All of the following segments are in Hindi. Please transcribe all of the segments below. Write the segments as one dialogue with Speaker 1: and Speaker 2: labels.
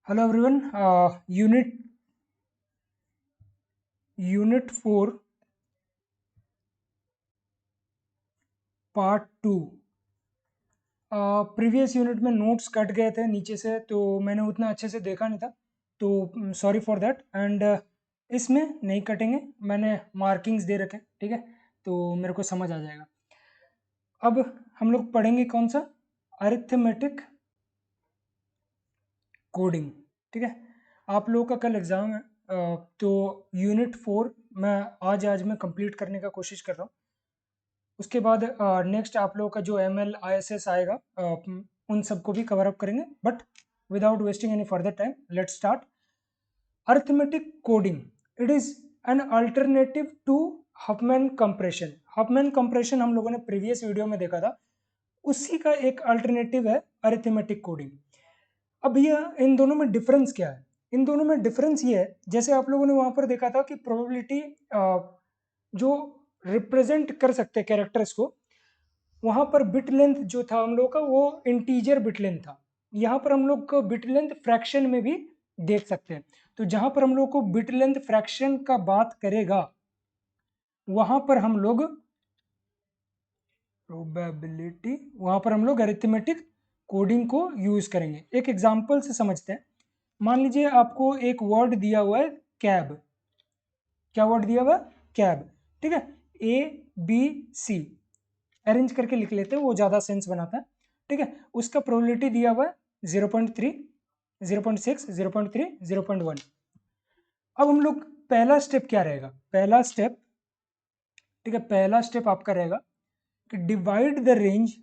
Speaker 1: Hello everyone. Unit 4 part 2। Previous unit में नोट्स कट गए थे नीचे से, तो मैंने उतना अच्छे से देखा नहीं था, तो सॉरी फॉर दैट। एंड इसमें नहीं कटेंगे, मैंने मार्किंग्स दे रखे हैं, ठीक है, तो मेरे को समझ आ जाएगा। अब हम लोग पढ़ेंगे कौन सा, अरिथमेटिक कोडिंग, ठीक है। आप लोगों का कल एग्ज़ाम है, तो यूनिट 4 मैं आज मैं कंप्लीट करने का कोशिश कर रहा हूँ। उसके बाद नेक्स्ट आप लोगों का जो ML ISS आएगा, उन सबको भी कवर अप करेंगे, but without wasting any further time let's start. Arithmetic coding, it is an alternative to Huffman compression. Huffman compression हम लोगों ने प्रीवियस वीडियो में देखा था, उसी का एक अल्टरनेटिव है अरिथमेटिक कोडिंग। अब यह इन दोनों में डिफरेंस क्या है? इन दोनों में डिफरेंस ये है, जैसे आप लोगों ने वहां पर देखा था कि प्रोबेबिलिटी जो रिप्रेजेंट कर सकते कैरेक्टर्स को, वहां पर बिट लेंथ जो था हम लोग का वो इंटीजर बिट लेंथ था। यहाँ पर हम लोग को बिट लेंथ फ्रैक्शन में भी देख सकते हैं। तो जहां पर हम लोग को बिट लेंथ फ्रैक्शन का बात करेगा, वहां पर हम लोग प्रोबेबिलिटी, वहां पर हम लोग अरिथमेटिक कोडिंग को यूज करेंगे। एक एग्जांपल से समझते हैं। मान लीजिए आपको एक वर्ड दिया हुआ है कैब। क्या वर्ड दिया हुआ है? कैब, ठीक है। ABC अरेंज करके लिख लेते हैं, वो ज़्यादा सेंस बनाता है, ठीक है। उसका प्रोबेबिलिटी दिया हुआ है 0.3, 0.6, 0.3, 0.1। अब हम लोग पहला स्टेप क्या रहेगा? पहला स्टेप, ठीक है, पहला स्टेप आपका रहेगा कि divide the range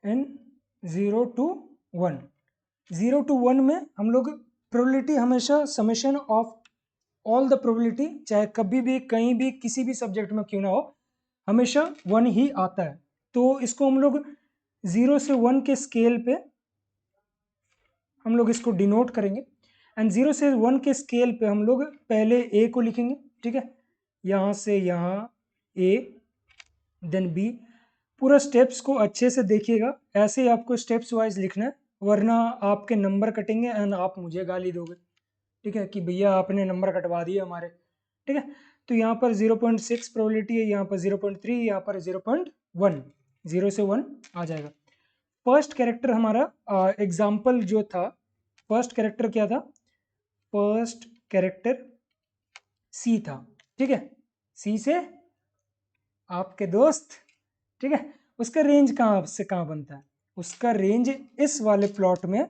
Speaker 1: in 0 to 1। 0 to 1 में हम लोग प्रोबेबिलिटी हमेशा summation of all the probability, चाहे कभी भी कहीं भी किसी भी सब्जेक्ट में क्यों ना हो, हमेशा 1 ही आता है। तो इसको हम लोग 0 से 1 के स्केल पे हम लोग इसको डिनोट करेंगे। एंड 0 से 1 के स्केल पे हम लोग पहले A को लिखेंगे, ठीक है, यहाँ से यहाँ A, देन B। पूरा स्टेप्स को अच्छे से देखिएगा, ऐसे ही आपको स्टेप्स वाइज लिखना है, वरना आपके नंबर कटेंगे एंड आप मुझे गाली दोगे, ठीक है, कि भैया आपने नंबर कटवा दिए हमारे, ठीक है। तो यहाँ पर 0.6 प्रोबेबिलिटी है, यहाँ पर 0.3, यहाँ पर 0.1, 0 से 1 आ जाएगा। फर्स्ट कैरेक्टर हमारा एग्जाम्पल जो था, फर्स्ट कैरेक्टर क्या था? फर्स्ट कैरेक्टर C था, ठीक है। C से आपके दोस्त, ठीक है। उसका रेंज कहाँ से कहाँ बनता है? उसका रेंज इस वाले प्लॉट में,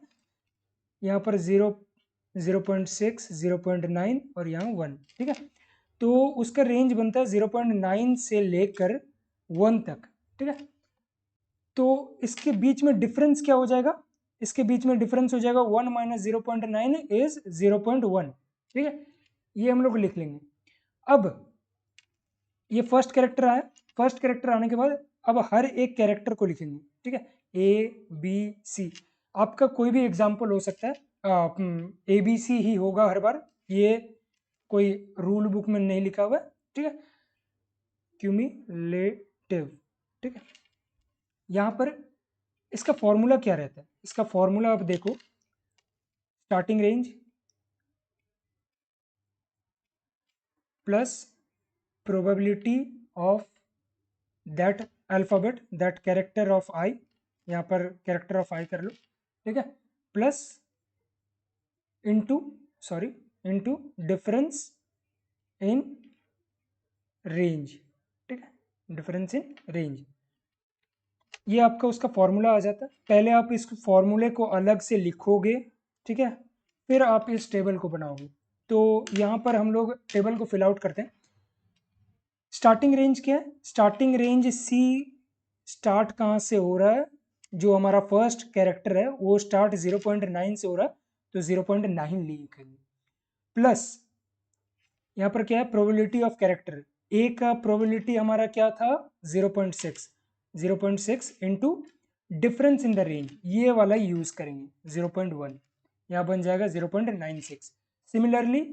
Speaker 1: यहाँ पर 0.6, 0.9 और यहाँ 1, ठीक है। तो उसका रेंज बनता है 0.9 से लेकर 1 तक, ठीक है। तो इसके बीच में डिफरेंस क्या हो जाएगा? इसके बीच में डिफरेंस हो जाएगा 1 माइनस 0.9 इज 0.1, ठीक है। ये हम लोग लिख लेंगे। अब ये फर्स्ट कैरेक्टर आया, फर्स्ट कैरेक्टर आने के बाद अब हर एक कैरेक्टर को लिखेंगे, ठीक है। ABC, आपका कोई भी एग्जाम्पल हो सकता है, ABC ही होगा हर बार, ये कोई रूल बुक में नहीं लिखा हुआ है, ठीक है। क्यूमुलेटिव, ठीक है। यहाँ पर इसका फॉर्मूला क्या रहता है? इसका फॉर्मूला आप देखो, starting range plus probability of that alphabet, that character of i, यहाँ पर कैरेक्टर ऑफ आई कर लो, ठीक है, plus into, sorry, into difference in range, ठीक है, डिफरेंस इन रेंज। ये आपका उसका फॉर्मूला आ जाता है। पहले आप इस फॉर्मूले को अलग से लिखोगे, ठीक है, फिर आप इस टेबल को बनाओगे। तो यहाँ पर हम लोग टेबल को फिल आउट करते हैं। स्टार्टिंग रेंज क्या है? स्टार्टिंग रेंज C स्टार्ट कहाँ से हो रहा है? जो हमारा फर्स्ट कैरेक्टर है वो स्टार्ट 0.9 से हो रहा है, तो 0.9 लिखेंगे, प्लस यहाँ पर क्या है? प्रोबेबिलिटी ऑफ कैरेक्टर A का प्रोबेबिलिटी हमारा क्या था? 0.6, 0.6 into difference in the range, ये वाला यूज करेंगे 0.1, यहाँ बन जाएगा 0.96। सिमिलरली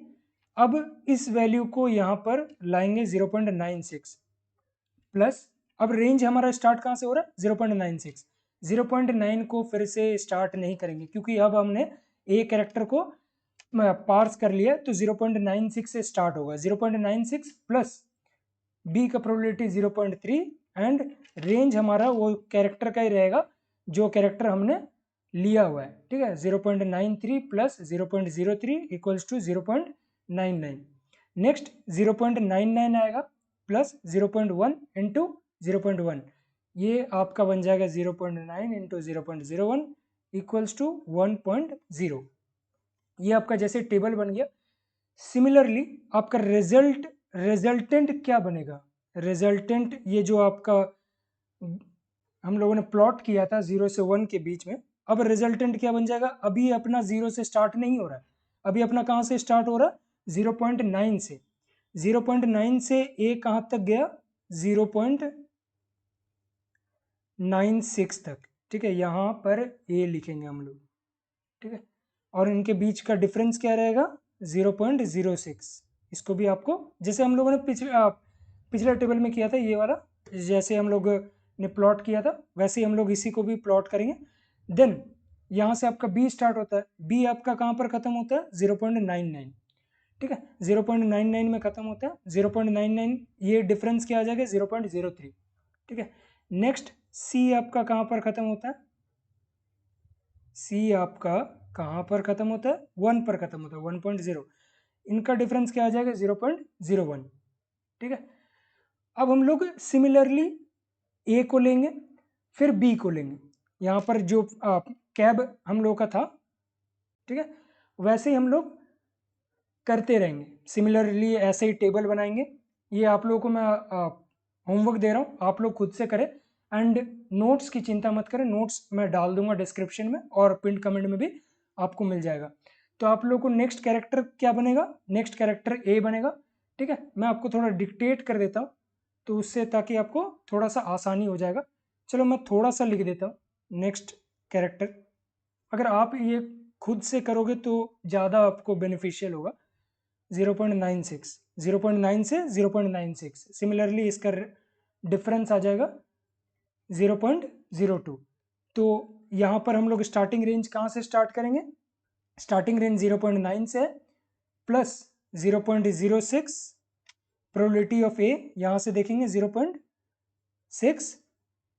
Speaker 1: अब इस वैल्यू को यहाँ पर लाएंगे 0.96 प्लस अब रेंज हमारा स्टार्ट कहाँ से हो रहा है 0.96। 0.9 को फिर से स्टार्ट नहीं करेंगे क्योंकि अब हमने ए कैरेक्टर को पार्स कर लिया, तो 0.96 से स्टार्ट होगा। 0.96 प्लस बी का प्रोबेबिलिटी 0.3 एंड रेंज हमारा वो कैरेक्टर का ही रहेगा जो कैरेक्टर हमने लिया हुआ है, ठीक है। 0.93 प्लस 0.03 इक्वल्स टू 0.99। नेक्स्ट 0.99 आएगा प्लस 0.1 इंटू 0.1, ये आपका बन जाएगा 0.9 इंटू 0.01 इक्वल्स टू 1.0। ये आपका जैसे टेबल बन गया। सिमिलरली आपका रिजल्टेंट क्या बनेगा? रिजल्टेंट ये जो आपका हम लोगों ने प्लॉट किया था 0 से 1 के बीच में, अब रिजल्टेंट क्या बन जाएगा? अभी अपना 0 से स्टार्ट नहीं हो रहा है, अभी अपना कहाँ से स्टार्ट हो रहा है? 0.9 से। 0.9 से ए कहाँ तक गया? 0.96 तक, ठीक है। यहाँ पर ए लिखेंगे हम लोग, ठीक है। और इनके बीच का डिफरेंस क्या रहेगा? 0.06। इसको भी आपको जैसे हम लोगों ने पिछले टेबल में किया था, ये वाला जैसे हम लोग ने प्लॉट किया था वैसे ही हम लोग इसी को भी प्लॉट करेंगे। देन यहाँ से आपका बी स्टार्ट होता है, बी आपका कहाँ पर खत्म होता है? 0.99, ठीक है। 0.99 में खत्म होता है। 0.99 ये डिफरेंस क्या आ जाएगा? 0.03, ठीक है। नेक्स्ट सी आपका कहाँ पर खत्म होता है? सी आपका कहाँ पर खत्म होता है? 1 पर खत्म होता है, 1.0। इनका डिफरेंस क्या आ जाएगा? 0.01, ठीक है। अब हम लोग सिमिलरली ए को लेंगे फिर बी को लेंगे। यहाँ पर जो कैब हम लोग का था, ठीक है, वैसे ही हम लोग करते रहेंगे। सिमिलरली ऐसे ही टेबल बनाएंगे। ये आप लोगों को मैं होमवर्क दे रहा हूँ, आप लोग खुद से करें एंड नोट्स की चिंता मत करें, नोट्स मैं डाल दूंगा डिस्क्रिप्शन में और पिन कमेंट में भी आपको मिल जाएगा। तो आप लोगों को नेक्स्ट कैरेक्टर क्या बनेगा? नेक्स्ट कैरेक्टर ए बनेगा, ठीक है। मैं आपको थोड़ा डिक्टेट कर देता हूँ तो उससे ताकि आपको थोड़ा सा आसानी हो जाएगा। चलो मैं थोड़ा सा लिख देता हूँ नेक्स्ट कैरेक्टर। अगर आप ये खुद से करोगे तो ज़्यादा आपको बेनिफिशियल होगा। 0.96, 0.9 से 0.96, सिमिलरली इसका डिफरेंस आ जाएगा 0.02। तो यहाँ पर हम लोग स्टार्टिंग रेंज कहाँ से स्टार्ट करेंगे? स्टार्टिंग रेंज 0.9 से है प्लस 0.06 प्रोबेबिलिटी ऑफ ए, यहाँ से देखेंगे 0.6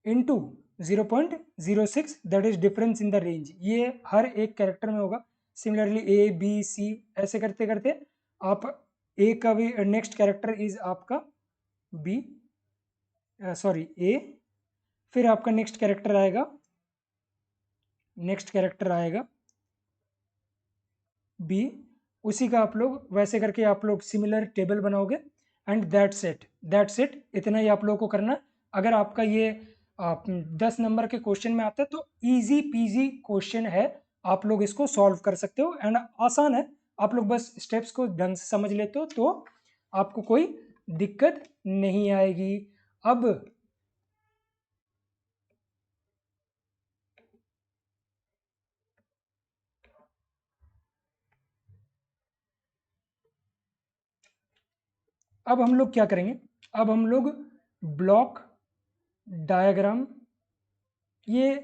Speaker 1: into 0.06, that is difference in the range. ये हर एक कैरेक्टर में होगा। सिमिलरली ए बी सी ऐसे करते करते आप ए का भी नेक्स्ट कैरेक्टर इज आपका बी, सॉरी ए, फिर आपका नेक्स्ट कैरेक्टर आएगा, नेक्स्ट कैरेक्टर आएगा बी। उसी का आप लोग वैसे करके आप लोग सिमिलर टेबल बनाओगे एंड दैट्स इट। इतना ही आप लोगों को करना। अगर आपका ये 10 नंबर के क्वेश्चन में आता है तो इजी पीजी क्वेश्चन है, आप लोग इसको सॉल्व कर सकते हो एंड आसान है। आप लोग बस स्टेप्स को ढंग से समझ लेते हो तो आपको कोई दिक्कत नहीं आएगी। अब हम लोग क्या करेंगे? अब हम लोग ब्लॉक डायग्राम, ये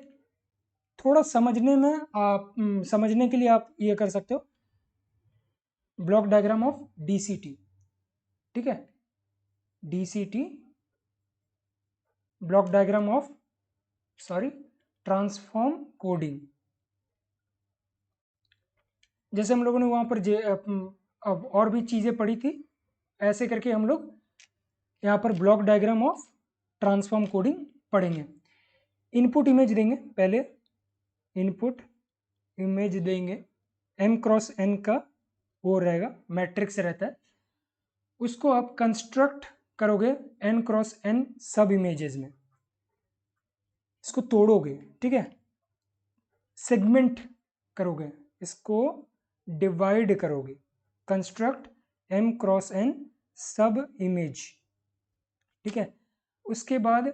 Speaker 1: थोड़ा समझने में आप समझने के लिए आप ये कर सकते हो, ब्लॉक डायग्राम ऑफ डीसीटी, ठीक है। DCT block diagram of transform coding. जैसे हम लोगों ने वहां पर अब और भी चीजें पढ़ी थी, ऐसे करके हम लोग यहाँ पर block diagram of transform coding पढ़ेंगे। इनपुट इमेज देंगे पहले, इनपुट इमेज देंगे, m×n का वो रहेगा, मैट्रिक्स रहता है, उसको आप कंस्ट्रक्ट करोगे n×n सब इमेजेस में, इसको तोड़ोगे, ठीक है, सेगमेंट करोगे, इसको डिवाइड करोगे, कंस्ट्रक्ट m×n सब इमेज, ठीक है। उसके बाद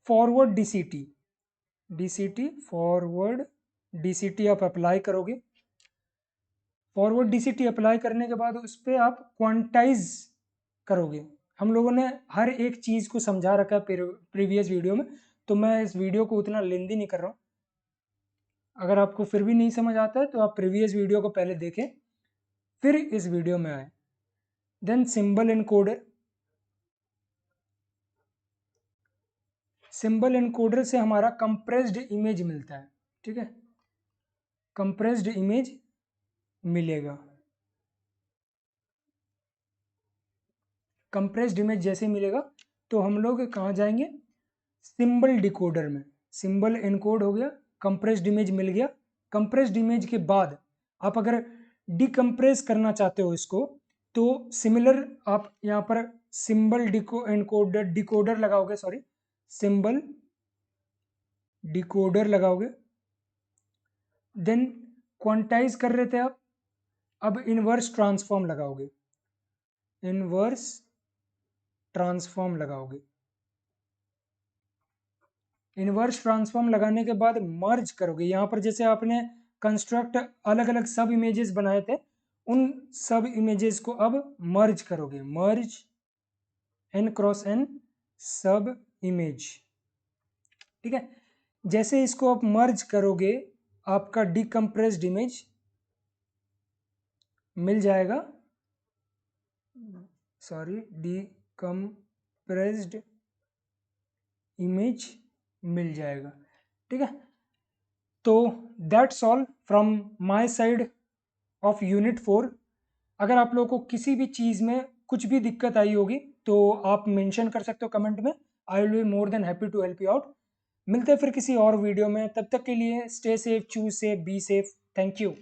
Speaker 1: फॉरवर्ड डीसीटी आप अप्लाई करोगे। फॉरवर्ड डीसीटी अप्लाई करने के बाद उस पर आप क्वांटाइज करोगे, हम लोगों ने हर एक चीज़ को समझा रखा है प्रीवियस वीडियो में, तो मैं इस वीडियो को उतना लेंदी नहीं कर रहा हूँ। अगर आपको फिर भी नहीं समझ आता है तो आप प्रीवियस वीडियो को पहले देखें फिर इस वीडियो में आए। Then symbol encoder, symbol encoder से हमारा कंप्रेस्ड इमेज मिलता है, ठीक है, कंप्रेस्ड इमेज मिलेगा। कंप्रेस्ड इमेज जैसे मिलेगा तो हम लोग कहाँ जाएंगे, सिंबल डिकोडर में। सिंबल एनकोड हो गया, कंप्रेस्ड इमेज मिल गया। कंप्रेस्ड इमेज के बाद आप अगर डिकम्प्रेस करना चाहते हो इसको तो सिमिलर आप यहाँ पर सिंबल एनकोडर डिकोडर लगाओगे, सॉरी सिंबल डिकोडर लगाओगे। देन क्वांटाइज कर रहे थे आप, अब इनवर्स ट्रांसफॉर्म लगाओगे, इनवर्स ट्रांसफॉर्म लगाओगे। इनवर्स ट्रांसफॉर्म लगाने के बाद मर्ज करोगे। यहाँ पर जैसे आपने कंस्ट्रक्ट अलग अलग सब इमेजेस बनाए थे, उन सब इमेजेस को अब मर्ज करोगे, मर्ज n क्रॉस n सब इमेज, ठीक है। जैसे इसको आप मर्ज करोगे आपका डिकम्प्रेस्ड इमेज मिल जाएगा, सॉरी डिकम्प्रेस्ड इमेज मिल जाएगा, ठीक है। तो that's all from my side of unit 4। अगर आप लोगों को किसी भी चीज़ में कुछ भी दिक्कत आई होगी तो आप मेंशन कर सकते हो कमेंट में, I will be more than happy to help you out. मिलते हैं फिर किसी और वीडियो में, तब तक के लिए stay safe, choose safe, be safe, thank you.